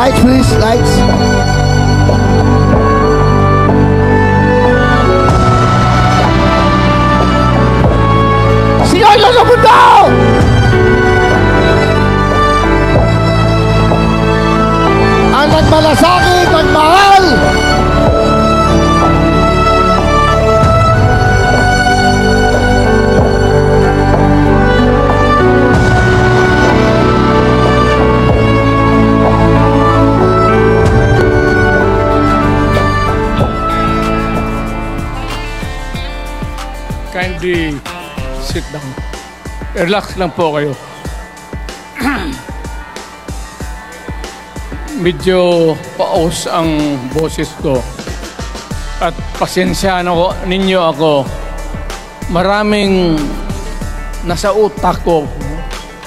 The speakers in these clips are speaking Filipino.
Lights, please. Lights. Sino ilo sa mundo? Ang nagmalasakit, nagmahal. Kindly sit down. Relax lang po kayo. Medyo paos ang boses ko. At pasensyahan ninyo ako. Maraming nasa utak ko.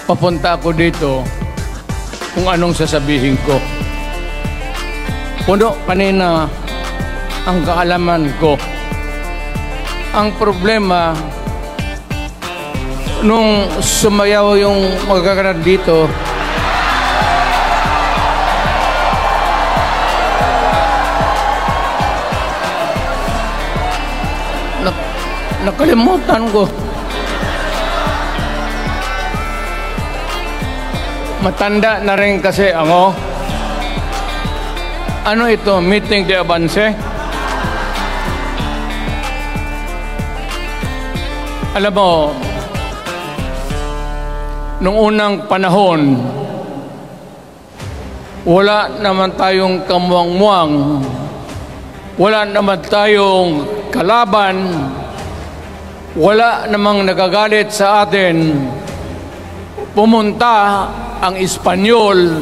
Papunta ako dito kung anong sasabihin ko. Puno kanina ang kaalaman ko. Ang problema, nung sumayaw yung magkakaroon dito, nakalimutan ko. Matanda na rin kasi ako. Ano ito? Meeting de avance? Alam mo, nung unang panahon, wala naman tayong kamuang-muang, wala naman tayong kalaban, wala namang nagagalit sa atin. Pumunta ang Espanyol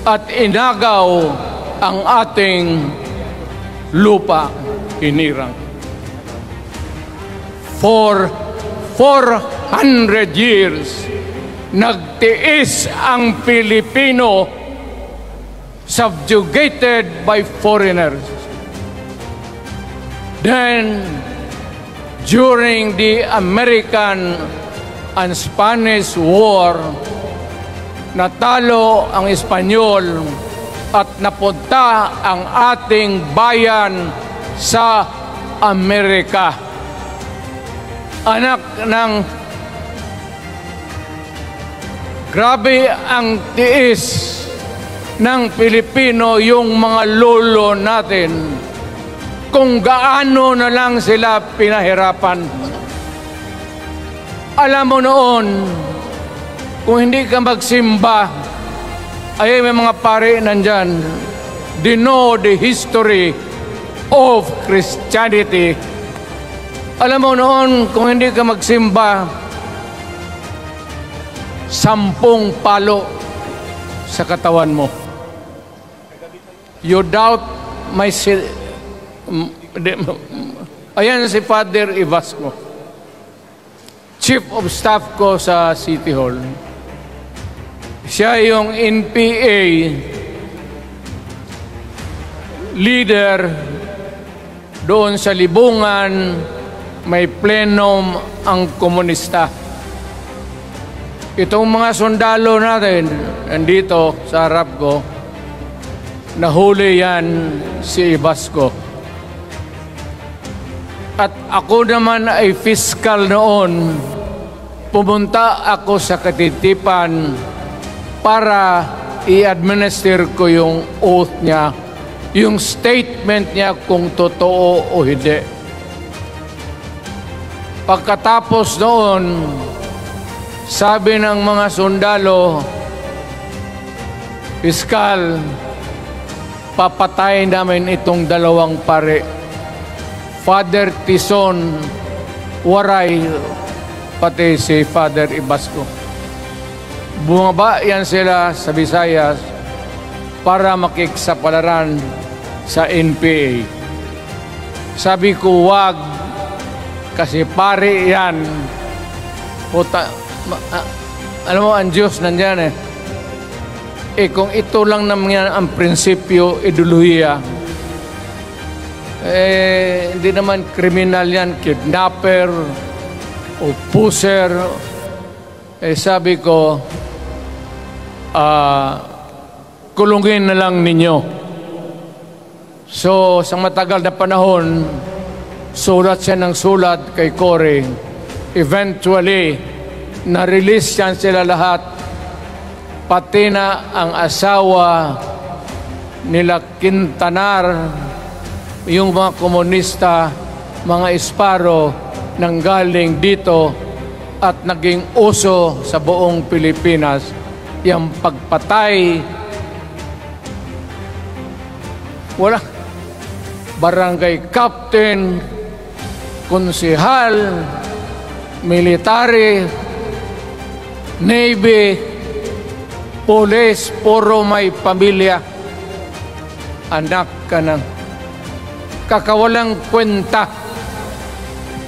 at inagaw ang ating lupa, hinirang. For 400 years, nagtiis ang Pilipino, subjugated by foreigners. Then, during the American and Spanish War, natalo ang Espanyol at napunta ang ating bayan sa Amerika. Anak ng grabe ang tiis ng Pilipino, yung mga lolo natin, kung gaano na lang sila pinahirapan. Alam mo noon, kung hindi ka magsimba, ay may mga pare nandyan, they know the history of Christianity. Alam mo noon, kung hindi ka magsimba, 10 palo sa katawan mo. You doubt my... Ayan si Father Ibasco, Chief of Staff ko sa City Hall. Siya yung NPA leader doon sa Libungan. May plenum ang komunista. Itong mga sundalo natin, nandito sa harap ko, nahuli yan si Ibasco. At ako naman ay fiscal noon. Pumunta ako sa Katitipan para i-administer ko yung oath niya, yung statement niya kung totoo o hindi. Pagkatapos noon, sabi ng mga sundalo, Piskal, papatayin namin itong 2 pare, Father Tison Waray, pati si Father Ibasco. Bumaba yan sila sa Visayas para makiksapalaran sa NPA. Sabi ko, wag, kasi pare yan. Puta, alam mo, ang Diyos nandyan kung ito lang naman yan ang prinsipyo, ideolohiya, hindi naman kriminal yan, kidnapper o pusher. Sabi ko, kulungin na lang ninyo. So, sa matagal na panahon, sulat siya ng sulat kay Cory. Eventually, na-release yan sila lahat, pati na ang asawa nila Quintanar, yung mga komunista, mga Esparo, nanggaling dito at naging uso sa buong Pilipinas, yung pagpatay. Wala. Barangay captain, konsehal, military, navy, police, puro may pamilya. Anak ka ng kakawalang kwenta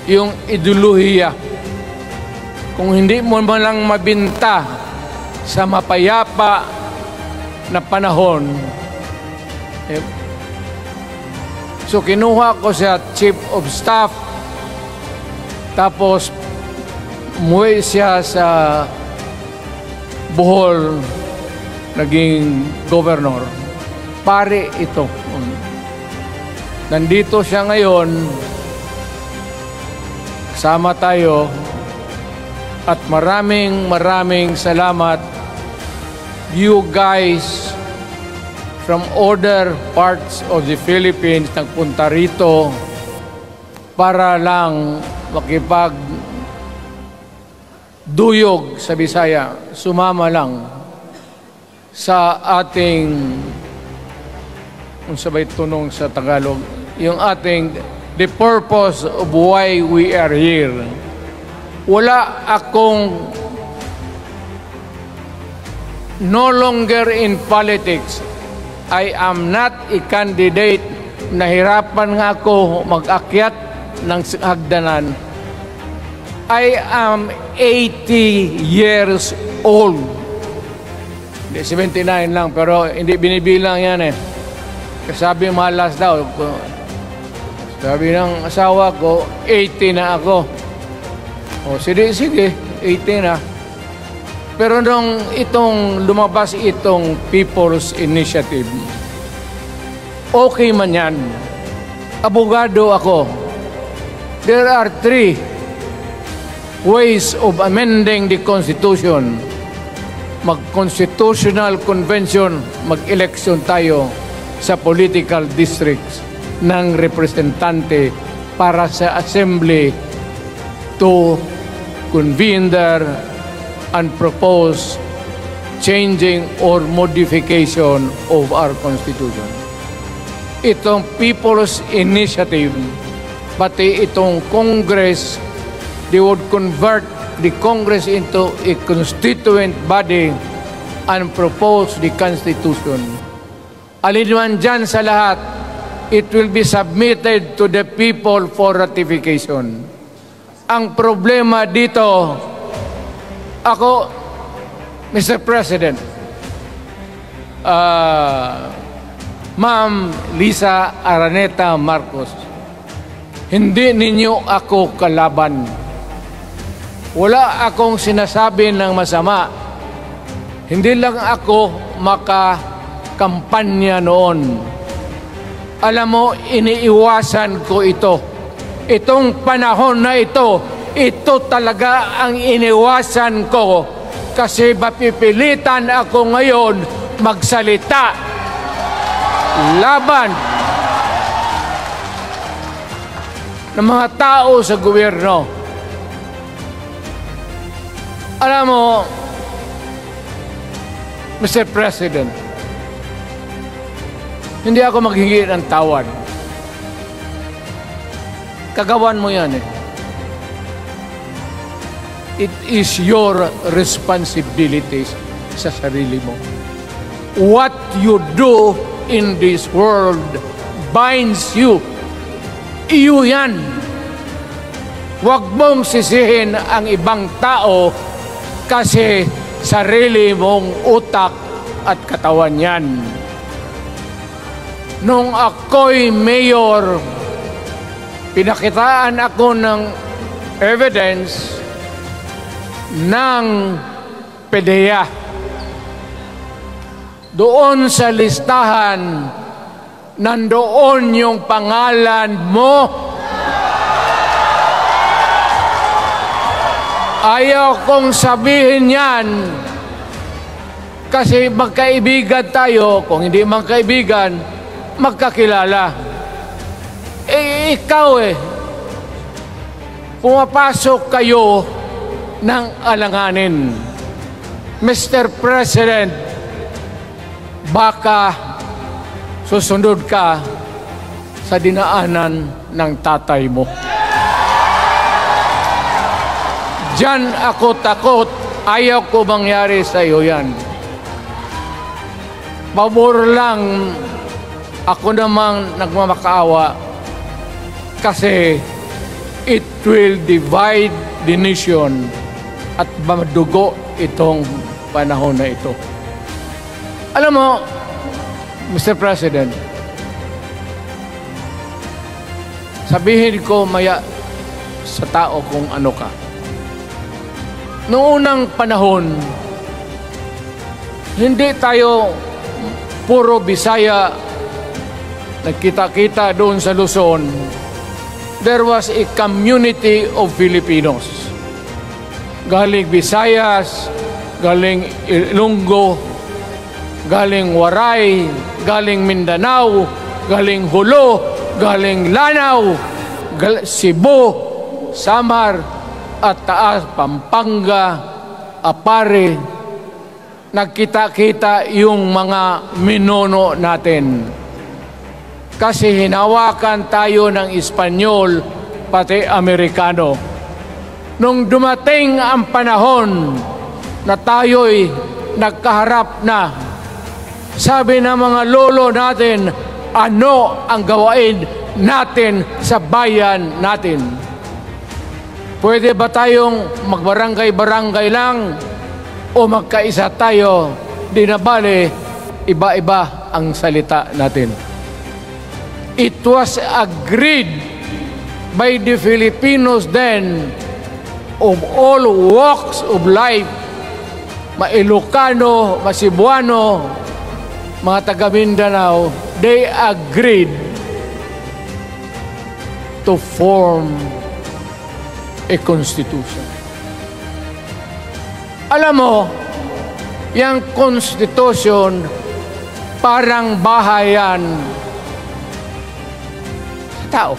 yung ideolohiya. Kung hindi mo man lang mabinta sa mapayapa na panahon, so kinuha ko siya Chief of Staff, tapos umuwi siya sa Bohol, naging governor. Pare ito. Nandito siya ngayon, kasama tayo, at maraming salamat. You guys from other parts of the Philippines nagpunta rito para lang makipagduyog sa Bisaya, sumama lang sa ating, kung sabay tunong sa Tagalog, yung ating, the purpose of why we are here. Wala akong, no longer in politics. I am not a candidate. Nahirapan nga ako mag-akyat ng hagdanan. I am 80 years old. 79 lang, pero hindi binibilang yan eh. Sabi malas daw. Sabi ng asawa ko, 80 na ako. O sige, 80 na. Pero nung lumabas itong People's Initiative, okay man yan. Abogado ako. There are 3 ways of amending the Constitution. Mag-constitutional convention, mag-election tayo sa political districts ng representante para sa assembly to convene there and propose changing or modification of our Constitution. Itong People's Initiative, pati itong Congress, they would convert the Congress into a constituent body and propose the Constitution. Alinman dyan sa lahat, it will be submitted to the people for ratification. Ang problema dito, ako, Mr. President, Ma'am Lisa Araneta Marcos, hindi ninyo ako kalaban. Wala akong sinasabi ng masama. Hindi lang ako makakampanya noon. Alam mo, iniiwasan ko ito. Itong panahon na ito talaga ang iniwasan ko kasi mapipilitan ako ngayon magsalita laban ng mga tao sa gobyerno. Alam mo, Mr. President, hindi ako maghingi ng tawad. Kagawan mo yan eh. It is your responsibilities sa sarili mo. What you do in this world binds you. Iyo yan. Huwag mong sisihin ang ibang tao kasi sarili mong utak at katawan yan. Nung ako'y mayor, pinakitaan ako ng evidence ng PDEA. doon sa listahan, nandoon yung pangalan mo. Ayaw kong sabihin yan kasi magkaibigan tayo. Kung hindi magkaibigan, magkakilala. Ikaw pumapasok kayo ng alanganin. Mr. President, baka susunod ka sa dinaanan ng tatay mo. Diyan ako takot. Ayaw ko mangyari sa iyo yan. Pabor lang, ako namang nagmamakaawa kasi it will divide the nation at madugo itong panahon na ito. Alam mo, Mr. President, sabihin ko maya sa tao kung ano ka. Noong unang panahon, hindi tayo puro Bisaya nagkita-kita doon sa Luzon. There was a community of Filipinos. Galing Visayas, galing Ilonggo, galing Waray, galing Mindanao, galing Hulo, galing Lanao, Cebu, Samar, at Taas, Pampanga, Apare. Nagkita-kita yung mga minono natin. Kasi hinawakan tayo ng Espanyol, pati Amerikano. Nung dumating ang panahon na tayo'y nagkaharap na, sabi ng mga lolo natin, ano ang gawain natin sa bayan natin? Pwede ba tayong magbarangay-barangay lang o magkaisa tayo? Di na bale, iba-iba ang salita natin. It was agreed by the Filipinos then of all walks of life, Ma-Ilocano, Ma-Cebuano, mga taga Mindanao, they agreed to form a constitution. Alam mo, yung constitution parang bahayan sa tao.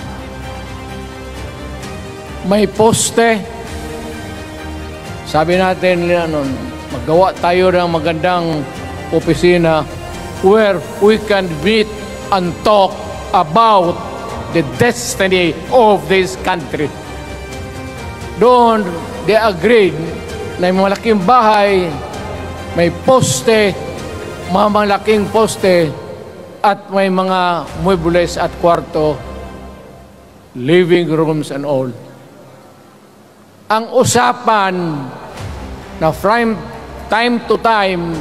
May poste. Sabi natin, maggawa tayo ng magandang opisina where we can meet and talk about the destiny of this country. Doon, they agreed na may malaking bahay, may poste, mga malaking poste, at may mga muebles at kwarto, living rooms and all. Ang usapan na from time to time,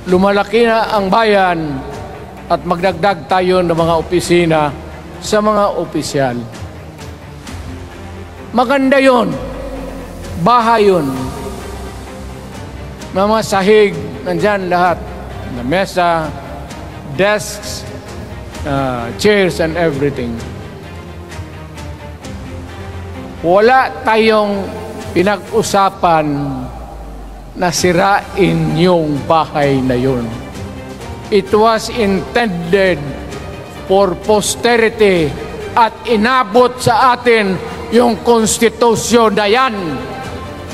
lumalaki na ang bayan at magdagdag tayo ng mga opisina sa mga opisyal. Maganda yun. Bahay yun. Mga sahig, nandyan lahat. Na mesa, desks, chairs and everything. Wala tayong pinag-usapan na sirain yung bahay na yun. It was intended for posterity at inabot sa atin yung konstitusyon na yan.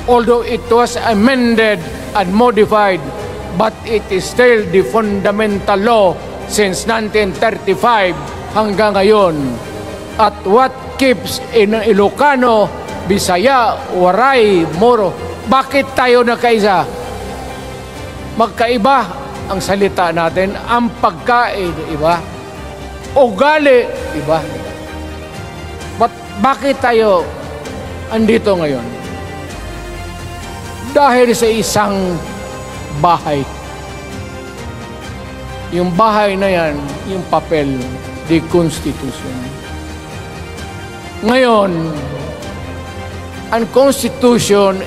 Although it was amended and modified, but it is still the fundamental law since 1935 hanggang ngayon. At what keeps in Ilocano, Bisaya, Waray, Moro, bakit tayo nagkaisa? Magkaiba ang salita natin, ang pagkain, iba. Ugali, iba. Bakit tayo andito ngayon? Dahil sa isang bahay. Yung bahay na yan, yung papel, the Constitution. Ngayon, ang Constitution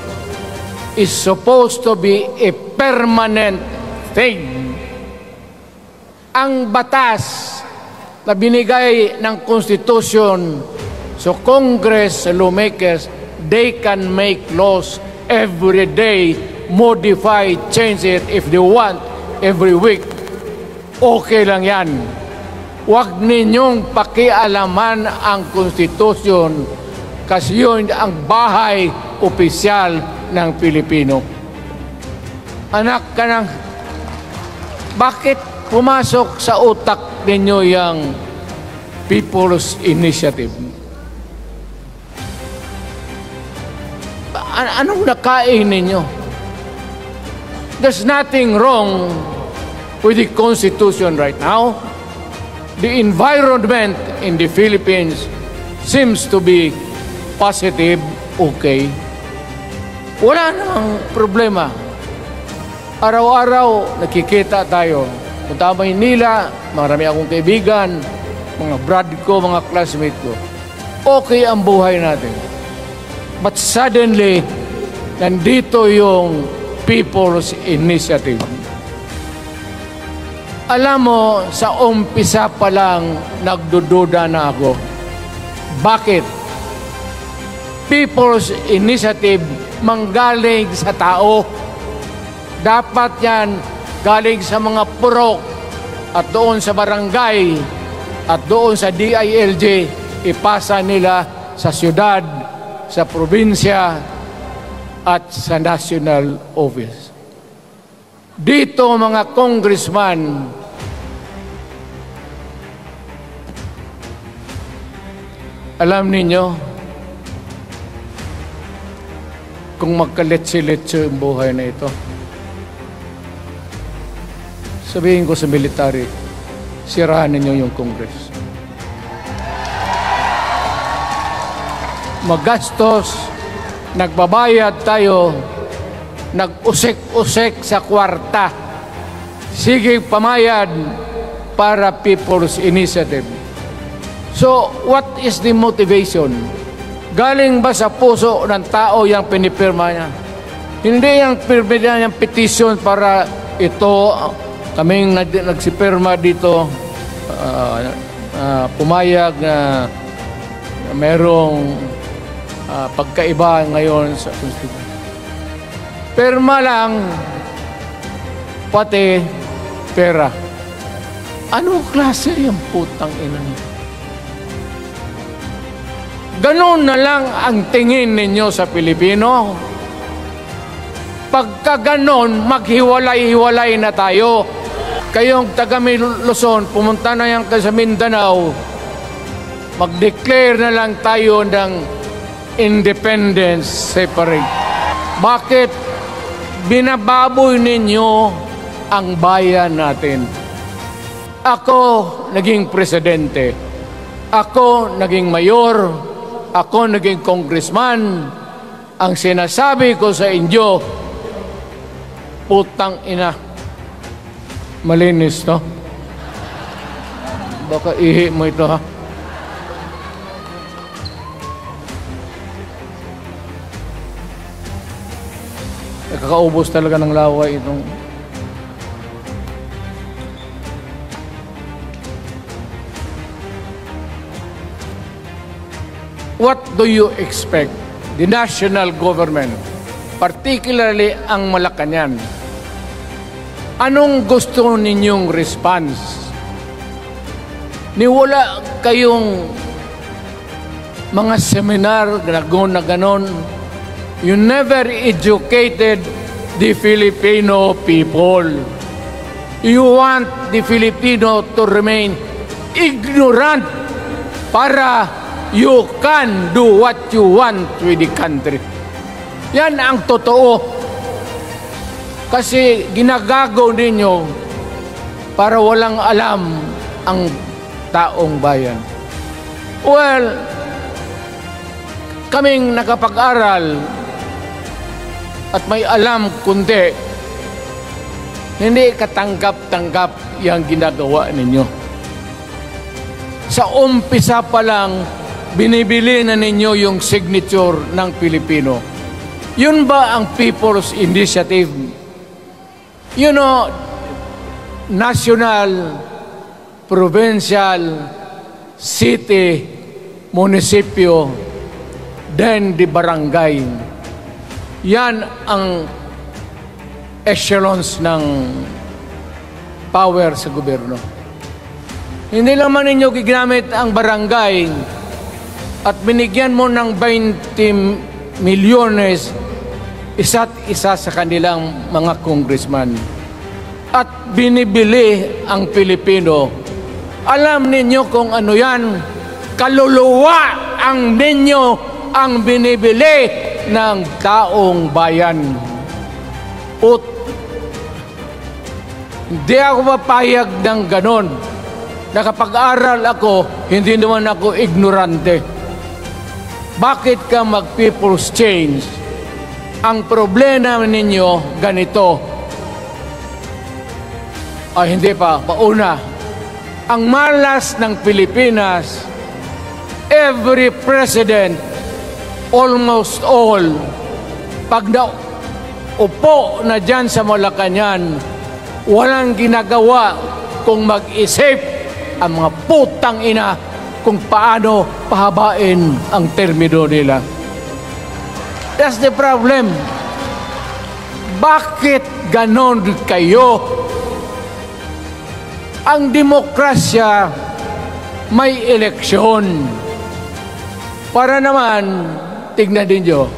is supposed to be a permanent thing. ang batas na binigay ng Constitution so Congress, lawmakers, they can make laws every day, modify, change it if they want every week. Okay lang yan. Huwag ninyong pakialaman ang Constitution kasi yun ang bahay opisyal ng Pilipino. Anak ka ng... Bakit pumasok sa utak ninyo yung People's Initiative? Anong nakain ninyo? There's nothing wrong with the Constitution right now. The environment in the Philippines seems to be positive, okay. Wala namang problema. Araw-araw nakikita tayo. Punta Maynila, marami akong kaibigan, mga brad ko, mga classmate ko. Okay ang buhay natin. But suddenly, nandito yung People's Initiative. Alam mo, sa umpisa pa lang, nagdududa na ako. Bakit? People's Initiative manggaling sa tao. Dapat yan galing sa mga purok at doon sa barangay at doon sa DILG, ipasa nila sa syudad, sa probinsya at sa national office. Dito mga congressman, alam ninyo, kung magkaletse-letse ang buhay na ito, sabihin ko sa military, sirahan ninyo yung Congress. Magastos, nagbabayad tayo, nag-usek-usek sa kwarta. Sige pamayad para People's Initiative. So, what is the motivation? Galing ba sa puso ng tao yung pinipirma niya? Hindi yung pirma niya yung petition para ito, kaming nagsipirma dito, pumayag na merong pagkaiba ngayon sa Constitution. Pirma lang, pati pera. Anong klase yung putang ina niya? Ganon na lang ang tingin ninyo sa Pilipino. Pagka ganon, maghiwalay-hiwalay na tayo. Kayong taga Luzon, pumunta na yan sa Mindanao, mag-declare na lang tayo ng independence separate. Bakit? Binababoy ninyo ang bayan natin. Ako naging presidente. Ako naging mayor. Ako naging congressman. Ang sinasabi ko sa inyo, putang ina. Malinis, no? Baka ihi mo ito, ha? Nakakaubos talaga ng laway itong... What do you expect? The national government, particularly ang Malacanang, anong gusto ninyong response? Niwala kayong mga seminar na ganon. You never educated the Filipino people. You want the Filipino to remain ignorant para you can do what you want with the country. Yan ang totoo. Kasi ginagago ninyo para walang alam ang taong bayan. Well, kaming nakapag-aral at may alam kundi hindi katanggap-tanggap yung ginagawa ninyo. Sa umpisa pa lang, binibili na ninyo yung signature ng Pilipino. Yun ba ang People's Initiative? You know, national provincial, city, munisipyo, then di barangay. Yan ang echelons ng power sa gobyerno. Hindi naman ninyo gigamit ang barangay at binigyan mo ng 20 milyones isa't isa sa kanilang mga congressman at binibili ang Pilipino. Alam ninyo kung ano yan? Kaluluwa ang ninyo ang binibili ng taong bayan. Hindi ako mapayag ng ganon. Nakapag-aral ako, hindi naman ako ignorante. Bakit ka mag-people's change? Ang problema ninyo, ganito. Ay, hindi pa. Pauna. Ang malas ng Pilipinas, every president, almost all, pag naupo na dyan sa Malacanang, walang ginagawa kung mag-isip ang mga putang ina kung paano pahabain ang termino nila. That's the problem. Bakit ganon kayo? Ang demokrasya may eleksyon. Para naman, tignan din nyo,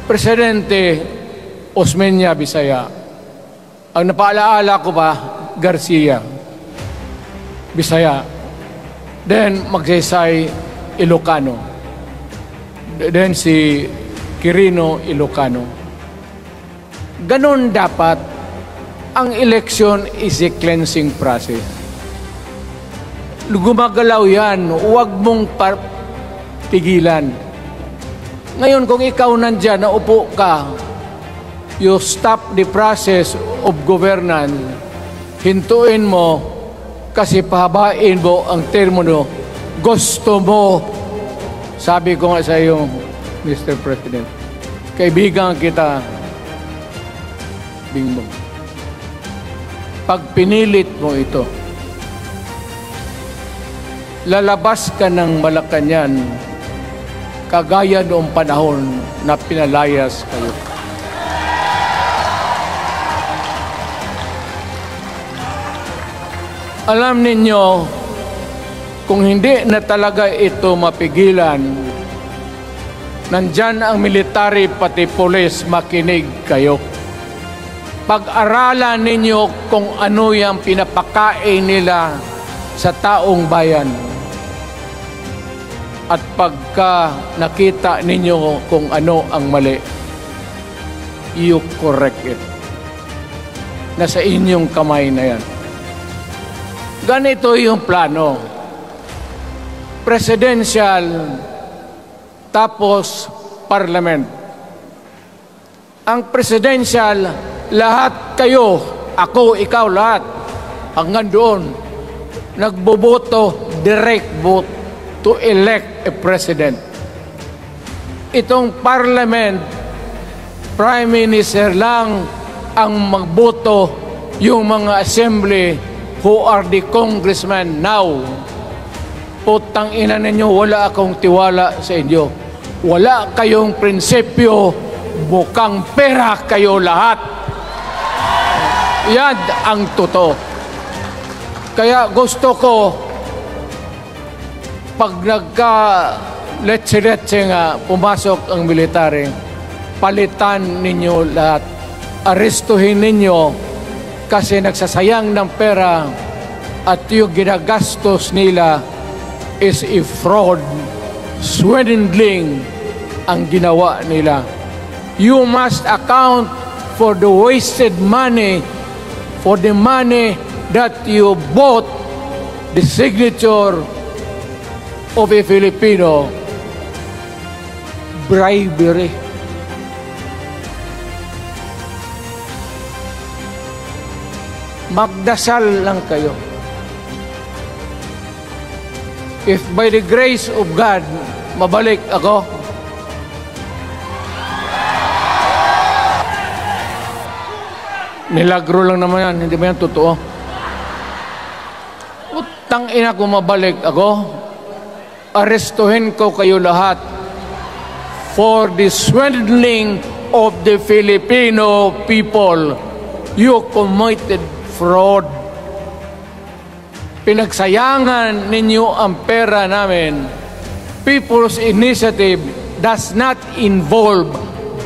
Presidente Osmeña Bisaya. Ang napaalaala ko pa, Garcia Bisaya. Then Magsaysay Ilocano. Then si Quirino Ilocano. Ganon dapat. Ang election is a cleansing process. Gumagalaw yan. Huwag mong pigilan. Ngayon, kung ikaw nandyan, naupo ka, you stop the process of governance, hintuin mo, kasi pahabain mo ang termino, gusto mo. Sabi ko nga sa iyo, Mr. President, kaibigan kita, Bingbong. Pag pinilit mo ito, lalabas ka ng Malacanang kagaya noong panahon na pinalayas kayo. Alam ninyo, kung hindi na talaga ito mapigilan, nandyan ang military pati police, makinig kayo. Pag-aralan ninyo kung ano yung pinapakain nila sa taong bayan. At pagka nakita ninyo kung ano ang mali, you correct it. Nasa inyong kamay na yan. Ganito yung plano. Presidential, tapos parliament. Ang presidential, lahat kayo, ako, ikaw, lahat, hanggang doon, nagboboto, direct vote to elect a president. Itong parliament, prime minister lang ang magboto, yung mga assembly who are the congressmen now. Putang ina ninyo, wala akong tiwala sa inyo. Wala kayong prinsipyo, bukang pera kayo lahat. Yan ang totoo. Kaya gusto ko, pag nagka-letse-letse nga, pumasok ang military, palitan ninyo lahat. Arestuhin ninyo kasi nagsasayang ng pera at yung ginagastos nila is a fraud, swindling ang ginawa nila. You must account for the wasted money, for the money that you bought the signature of a Filipino. Bribery. Magdasal lang kayo. If by the grace of God, mabalik ako, nilagro lang naman yan, hindi ba yan totoo? Tangina ko mabalik ako, arestuhin ko kayo lahat for the swindling of the Filipino people. You committed fraud. Pinagsayangan ninyo ang pera namin. People's Initiative does not involve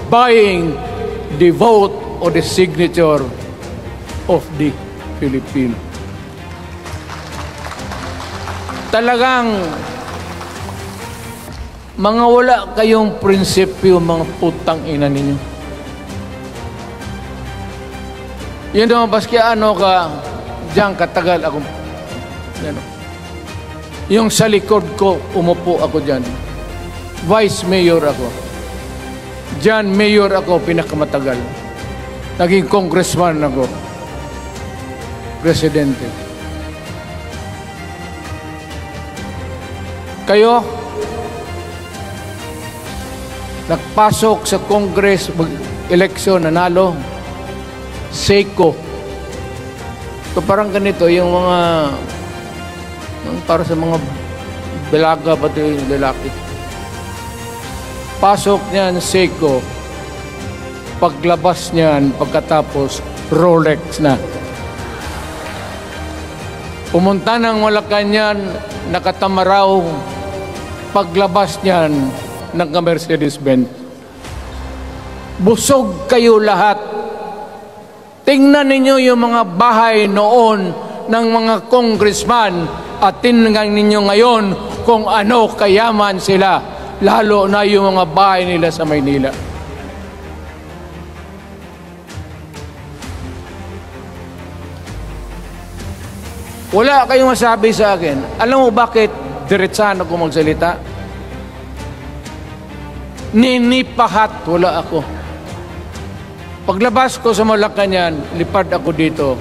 buying the vote or the signature of the Filipino. Talagang mga wala kayong prinsipyo, mga putang ina ninyo. Yun naman, baski ano ka, diyan katagal ako. Ano, yung sa likod ko, umupo ako diyan. Vice Mayor ako. Diyan, Mayor ako, pinakamatagal. Naging congressman ako. Presidente. Kayo, nagpasok sa Congress, eleksyon, nanalo, Seiko. So parang ganito, yung mga, para sa mga dalaga, pati yung lalaki. Pasok niyan, Seiko. Paglabas niyan, pagkatapos, Rolex na. Pumunta ng Malacanang, nakatamaraw, paglabas niyan, nagka-Mercedes-Benz. Busog kayo lahat. Tingnan ninyo yung mga bahay noon ng mga congressman at tingnan ninyo ngayon kung ano kayaman sila, lalo na yung mga bahay nila sa Maynila. Wala kayong masabi sa akin. Alam mo bakit diretsahan ako magsalita? Ninipahat, wala ako. Paglabas ko sa Malacanang, lipad ako dito.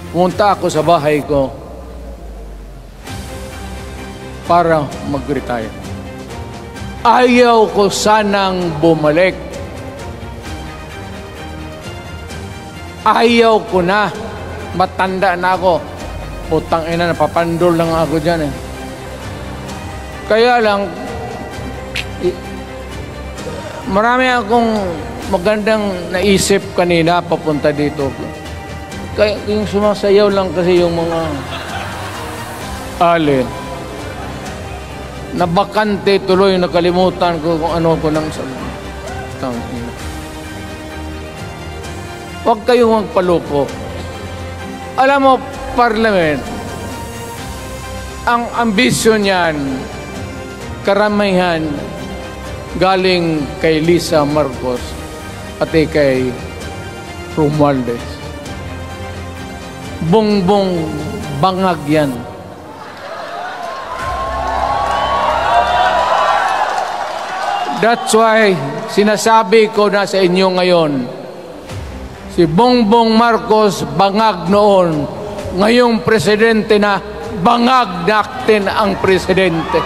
Pumunta ako sa bahay ko para mag-retire. Ayaw ko sanang bumalik. Ayaw ko na. Matanda na ako. Putang ina, napapandol lang ako dyan eh. Kaya lang, marami akong magandang naisip kanina papunta dito. Kaya yung sumasayaw lang kasi yung mga alin. Nabakante tuloy, nakalimutan ko kung ano ko nang sabi. Tangina. Huwag kayong magpaloko. Alam mo, Parliament, ang ambisyon niyan, karamihan, galing kay Lisa Marcos at kay Romualdez. Bongbong bangag yan. That's why sinasabi ko na sa inyo ngayon, si Bongbong Marcos bangag noon, ngayong presidente na bangag natin ang presidente.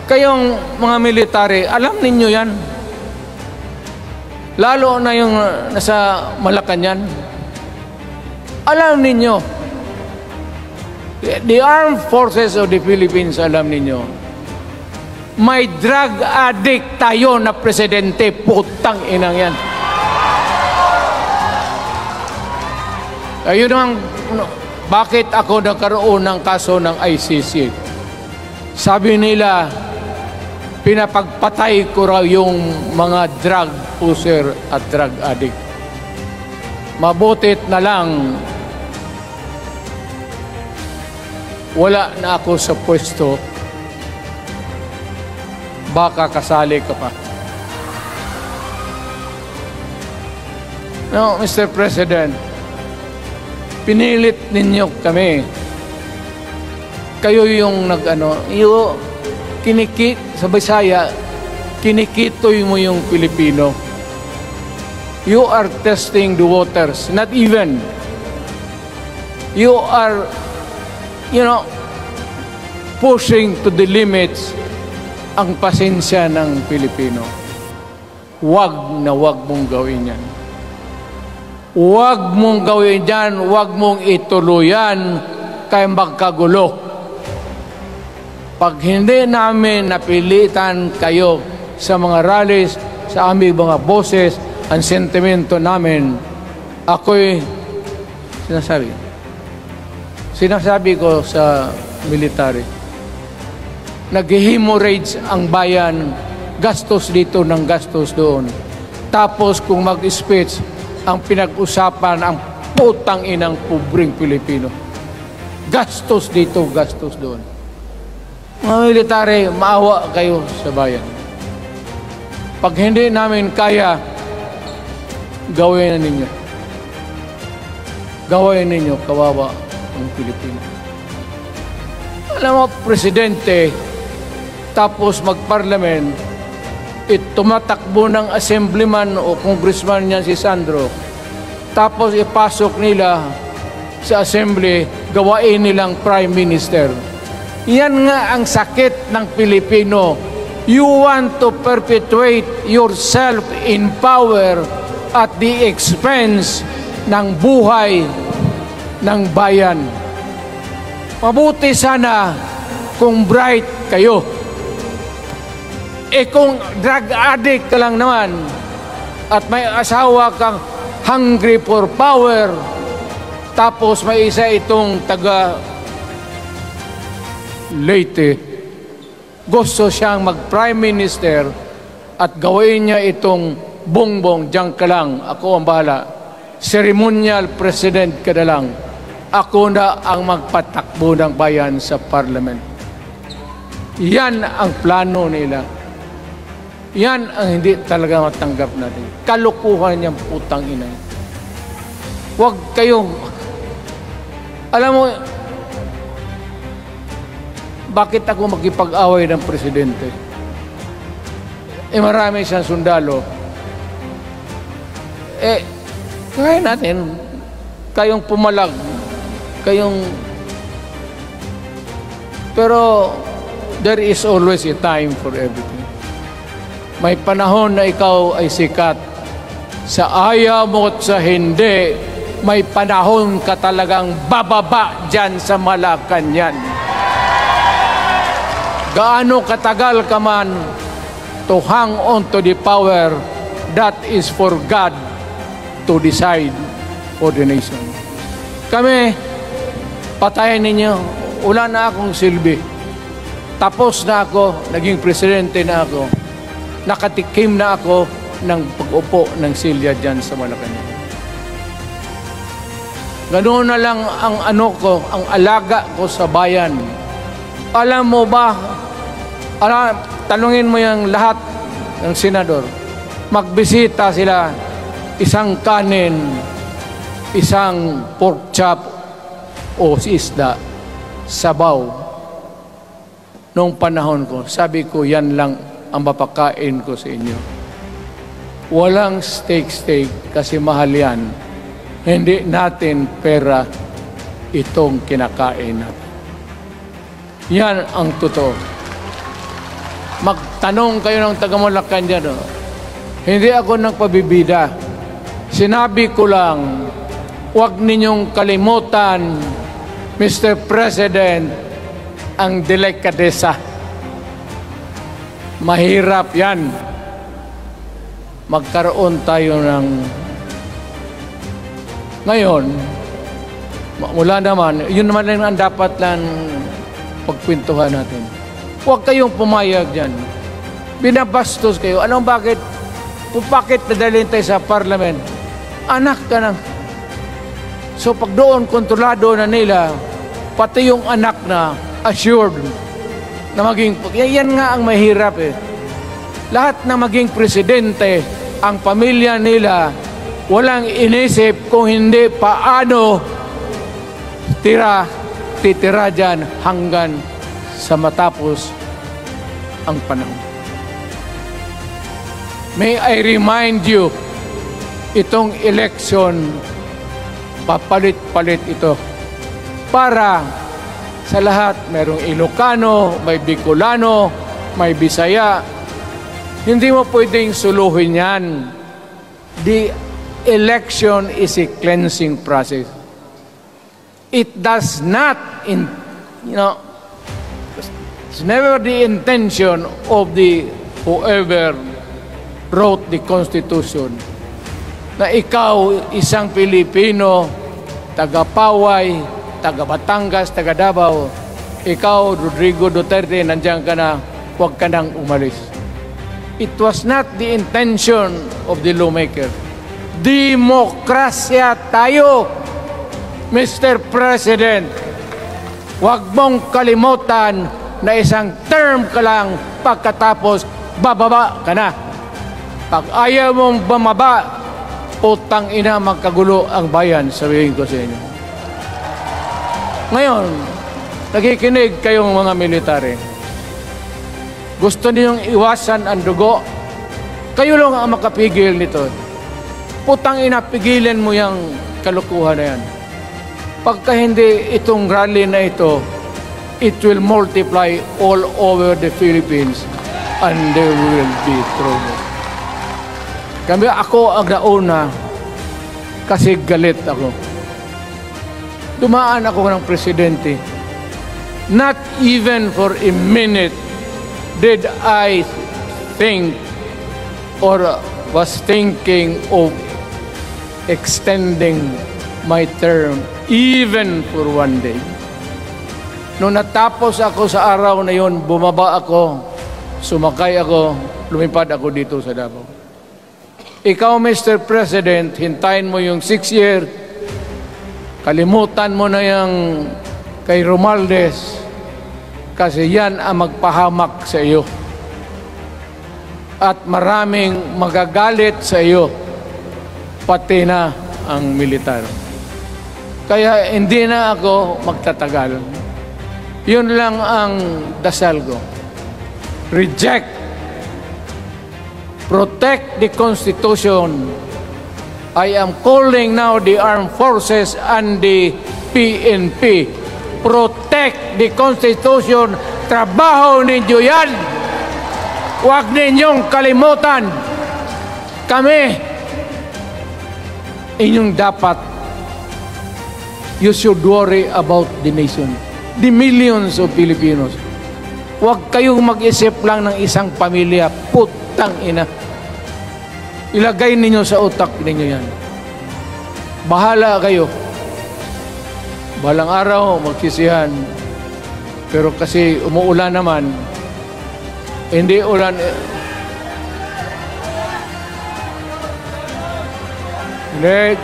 Kayong mga military, alam ninyo yan. Lalo na yung nasa Malacanang. Alam ninyo. The Armed Forces of the Philippines, alam ninyo. May drug addict tayo na presidente. Putang inang yan. Ayun ang, bakit ako nagkaroon ng kaso ng ICC? Sabi nila, pinapagpatay ko raw yung mga drug user at drug addict. Mabutit na lang, wala na ako sa pwesto, baka kasali ka pa. No, Mr. President, pinilit ninyo kami. Kayo yung sa Bisaya, kinikitoy mo yung Pilipino. You are testing the waters. Not even. You are, pushing to the limits ang pasensya ng Pilipino. Wag na wag mong gawin yan. Huwag mong gawin yan, huwag mong ituluyan kay magkagulo. Pag hindi namin napilitan kayo sa mga rallies, sa aming mga boses, ang sentimento namin, ako'y sinasabi ko sa military, nag-hemorrhage ang bayan, gastos dito ng gastos doon. Tapos kung mag-speech, ang pinag-usapan ang putang inang pobreng Pilipino. Gastos dito, gastos doon. Mga military, maawa kayo sa bayan. Pag hindi namin kaya, gawin na ninyo. Gawin ninyo, kawawa ang Pilipino. Alam mo, presidente, tapos mag-parliament, tumatakbo ng assemblyman o congressman niya si Sandro, tapos ipasok nila sa assembly, gawain nilang prime minister. Yan nga ang sakit ng Pilipino. You want to perpetuate yourself in power at the expense ng buhay ng bayan. Mabuti sana kung bright kayo. Kung drug addict ka lang naman at may asawa kang hungry for power, tapos may isa itong taga Leyte, gusto siyang mag-prime minister at gawin niya itong bongbong, diyan ka lang, ako ang bahala. Ceremonial president ka na lang. Ako na ang magpatakbo ng bayan sa parliament. Yan ang plano nila. Yan ang hindi talaga matanggap natin. Kalukuhan niyang putang ina. Huwag kayong, alam mo, bakit ako makipag-away ng presidente? Marami siyang sundalo. Kaya natin, kayong pumalag, pero there is always a time for everything. May panahon na ikaw ay sikat. Sa ayaw mo at sa hindi, may panahon ka talagang bababa dyan sa Malacanang. Gaano katagal ka man to hang on to the power, that is for God to decide for the nation. Kami, patayin ninyo, wala na akong silbi. Tapos na ako, naging presidente na ako. Nakatikim na ako ng pag-upo ng silya dyan sa Malacanang. Ganoon na lang ang ang alaga ko sa bayan. Alam mo ba, tanungin mo yung lahat ng senador, magbisita sila, isang kanin, isang pork chop o isda, sabaw. Noong panahon ko, sabi ko, yan lang ang mapakain ko sa inyo. Walang steak kasi mahal yan. Hindi natin pera itong kinakain natin. Yan ang totoo. Magtanong kayo ng taga-Malacan dyan. Oh. Hindi ako nagpabibida. Sinabi ko lang, huwag ninyong kalimutan, Mr. President, ang delikadesa. Mahirap yan. Magkaroon tayo ng... Ngayon, mula naman, yun naman lang ang dapat lang pagkwentuhan natin. Huwag kayong pumayag dyan. Binabastos kayo. Anong bakit? Bakit nadalhin tayo sa parliament? Anak ka na. So pag doon, kontrolado na nila, pati yung anak na assured na maging... Yan nga ang mahirap eh. Lahat na maging presidente, ang pamilya nila, walang inisip kung hindi paano titira dyan hanggang sa matapos ang panahon. May I remind you, itong election, papalit-palit ito. Para sa lahat, mayroong Ilocano, may Bicolano, may Bisaya. Hindi mo pwedeng suluhin yan. election is a cleansing process. It does not, it's never the intention of the whoever wrote the Constitution na ikaw, isang Pilipino, taga-Paway, taga-Batangas, taga-Davao, ikaw, Rodrigo Duterte, nandiyan ka na, huwag ka nang umalis. It was not the intention of the lawmaker. Demokrasya tayo, Mr. President. Huwag mong kalimutan na isang term ka lang pagkatapos bababa ka na. Pag ayaw mong bumaba, utang ina magkagulo ang bayan, sabihin ko sa inyo. Ngayon, nakikinig kayong mga military. Gusto ninyong iwasan ang dugo? Kayo lang ang makapigil nito. Putang ina, pigilan mo yung kalukuhan na yan. Pagka hindi itong rally na ito, it will multiply all over the Philippines and there will be trouble. Kami ako ang nauna kasi galit ako. Dumaan ako ng presidente. Not even for a minute did I think or was thinking of extending my term even for one day. Nung natapos ako sa araw na yon, bumaba ako, sumakay ako, lumipad ako dito sa Davao. Ikaw, Mr. President, hintayin mo yung 6 years, kalimutan mo na yung kay Romualdez, kasi yan ang magpahamak sa iyo. At maraming magagalit sa iyo, pati na ang militar. Kaya hindi na ako magtatagal. Yun lang ang dasal ko. Reject. Protect the Constitution. I am calling now the armed forces and the PNP. Protect the Constitution. Trabaho ninyo yan. Huwag ninyong kalimutan. Kami, inyong dapat, you should worry about the nation. The millions of Filipinos. Huwag kayong mag-isip lang ng isang pamilya. Putang ina. Ilagay ninyo sa utak ninyo yan. Bahala kayo. Balang araw, magsisihan. Pero kasi umuulan naman, hindi ulan. Hindi.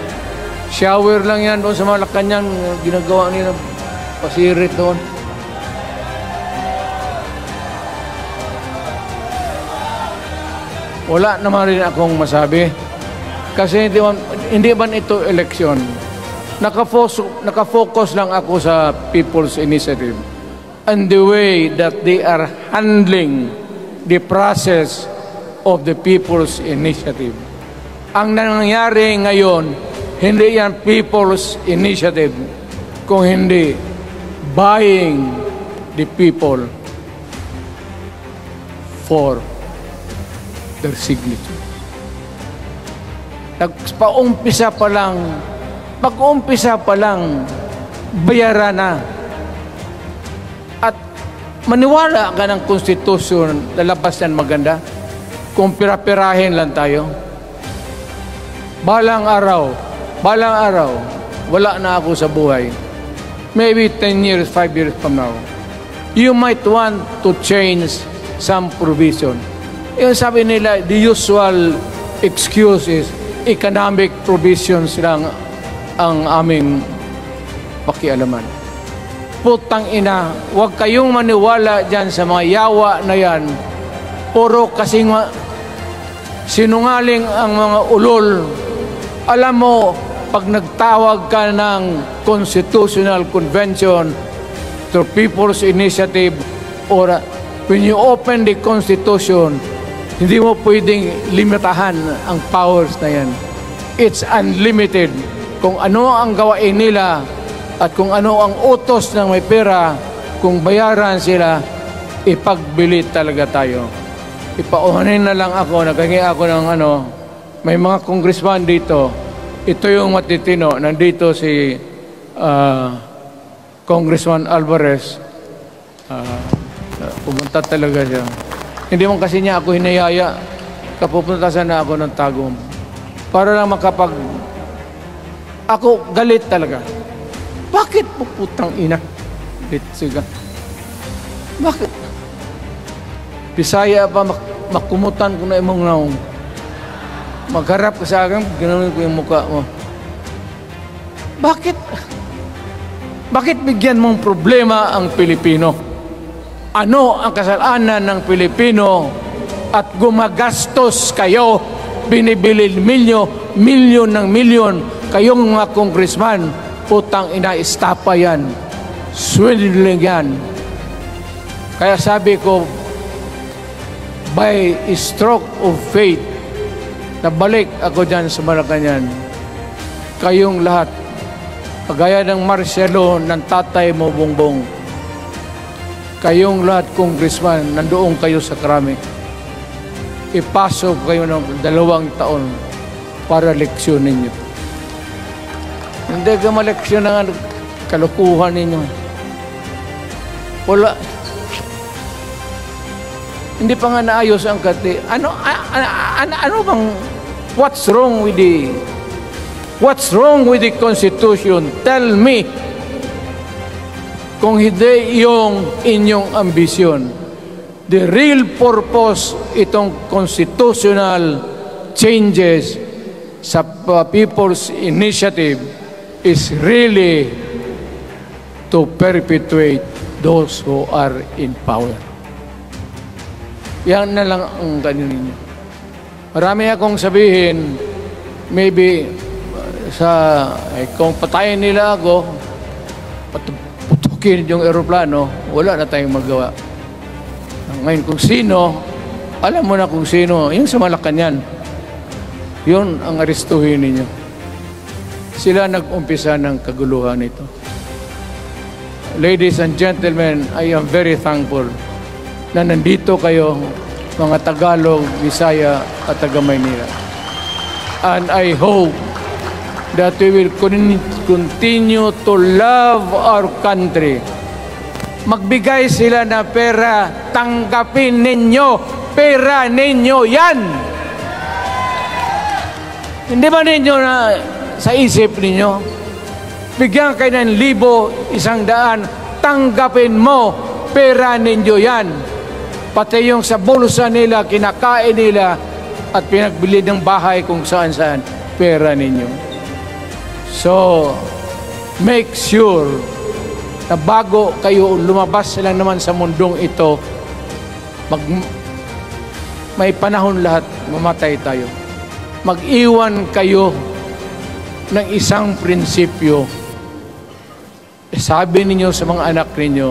Shower lang yan doon sa Malacanang. Ginagawa nila pasirit doon. Wala naman rin akong masabi. Kasi hindi man ito eleksyon. Nakafocus lang ako sa People's Initiative and the way that they are handling the process of the People's Initiative. Ang nangyayari ngayon, hindi yan People's Initiative, kung hindi buying the people for their signature. Pag-umpisa pa lang, bayaran na. At maniwala ka ng konstitusyon, lalabas yan maganda. Kung pira-pirahin lang tayo. Balang araw, wala na ako sa buhay. Maybe 10 years, 5 years from now. You might want to change some provision. Yung sabi nila, the usual excuse is economic provisions lang ang aming pakialaman. Putang ina, huwag kayong maniwala dyan sa mga yawa na yan. Puro kasing sinungaling ang mga ulol. Alam mo, pag nagtawag ka ng Constitutional Convention to People's Initiative or when you open the Constitution, hindi mo pwedeng limitahan ang powers na yan. It's unlimited. Kung ano ang gawain nila at kung ano ang utos ng may pera, kung bayaran sila, ipagbili talaga tayo. Ipauhanin na lang ako, naghingi ako ng may mga congressman dito, ito yung matitino. Nandito si Congressman Alvarez. Pumunta talaga siya. Hindi man kasi niya ako hinayaya. Kapupunta sana ako ng Tagum. Para lang ako galit talaga. Bakit po putang ina? Galit siya. Bakit? Bisaya pa makumutan ko na imong naong. Magharap ka sa akin, ganoon ko yung mukha mo. Bakit? Bakit bigyan mong problema ang Pilipino? Ano ang kasalanan ng Pilipino at gumagastos kayo, binibili milyon ng milyon, kayong mga congressman, putang ina, istapa yan. Swindling yan. Kaya sabi ko, by stroke of fate, nabalik ako dyan sa Malacanang. Kayong lahat, kagaya ng Marcelo ng tatay mo, Bongbong, kayong lahat, congressman, nandoon kayo sa Krami. Ipasok kayo ng 2 taon para leksyon ninyo. Hindi ka maleksyon ng kalukuhan ninyo. Wala. Hindi pa nga naayos ang kati. Ano bang, what's wrong with the Constitution? Tell me. Kung hindi yung inyong ambisyon. The real purpose itong constitutional changes sa People's Initiative is really to perpetuate those who are in power. Yan na lang ang ganyan ninyo. Marami akong sabihin, maybe kung patayin nila ako, putukin yung eroplano, wala na tayong magawa. Ngayon kung sino, alam mo na kung sino, yung sa Malacanang, yun ang aristuhin ninyo. Sila nag-umpisa ng kaguluhan ito. Ladies and gentlemen, I am very thankful na nandito kayo, mga Tagalog, Bisaya at taga-Maynila. And I hope that we will continue to love our country. Magbigay sila na pera, tanggapin ninyo, pera ninyo yan. Hindi ba ninyo na sa isip ninyo? Bigyan kayo ng 1,000, 100, tanggapin mo, pera ninyo yan. Pati yung sa bulsa nila, kinakain nila, at pinagbili ng bahay kung saan-saan, pera ninyo. So, make sure na bago kayo lumabas lang naman sa mundong ito, may panahon lahat, mamatay tayo. Mag-iwan kayo ng isang prinsipyo. Sabi ninyo sa mga anak ninyo,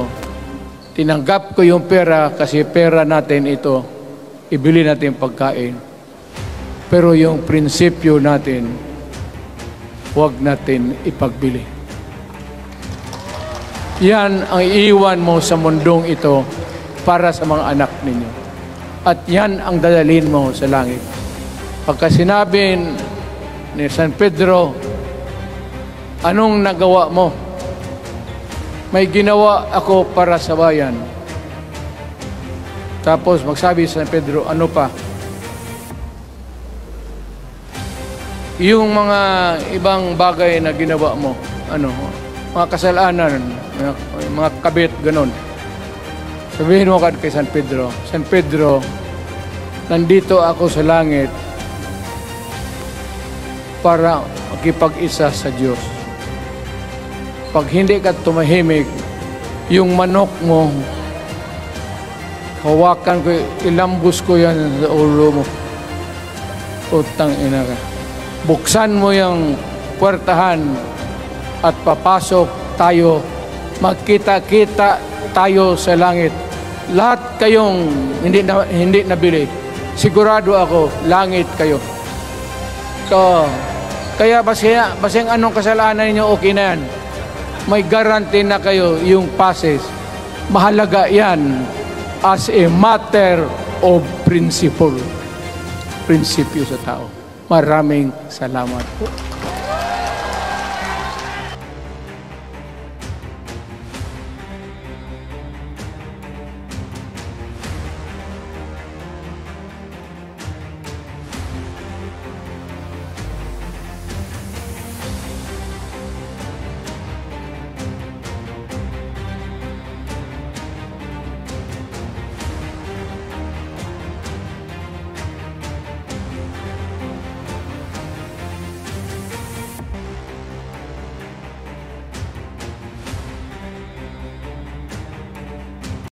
tinanggap ko yung pera kasi pera natin ito, ibili natin pagkain. Pero yung prinsipyo natin, huwag natin ipagbili. Yan ang iiwan mo sa mundong ito para sa mga anak ninyo. At yan ang dadalhin mo sa langit. Pagka sinabi ni San Pedro, anong nagawa mo? May ginawa ako para sa bayan. Tapos magsabi si San Pedro, ano pa? Yung mga ibang bagay na ginawa mo, mga kasalanan, mga kabit, ganun. Sabihin mo kay San Pedro, San Pedro, nandito ako sa langit para makipag-isa sa Diyos. Pag hindi ka tumahimik, yung manok mo, hawakan ko, ilambos ko yan sa ulo mo. Utang ina ka. Buksan mo yung puwertahan at papasok tayo, magkita-kita tayo sa langit. Lahat kayong hindi nabili, sigurado ako, langit kayo. So, kaya basing anong kasalanan niyo, okay na yan. May guarantee na kayo yung passes. Mahalaga yan as a matter of principle. Prinsipyo sa tao. Maraming salamat po.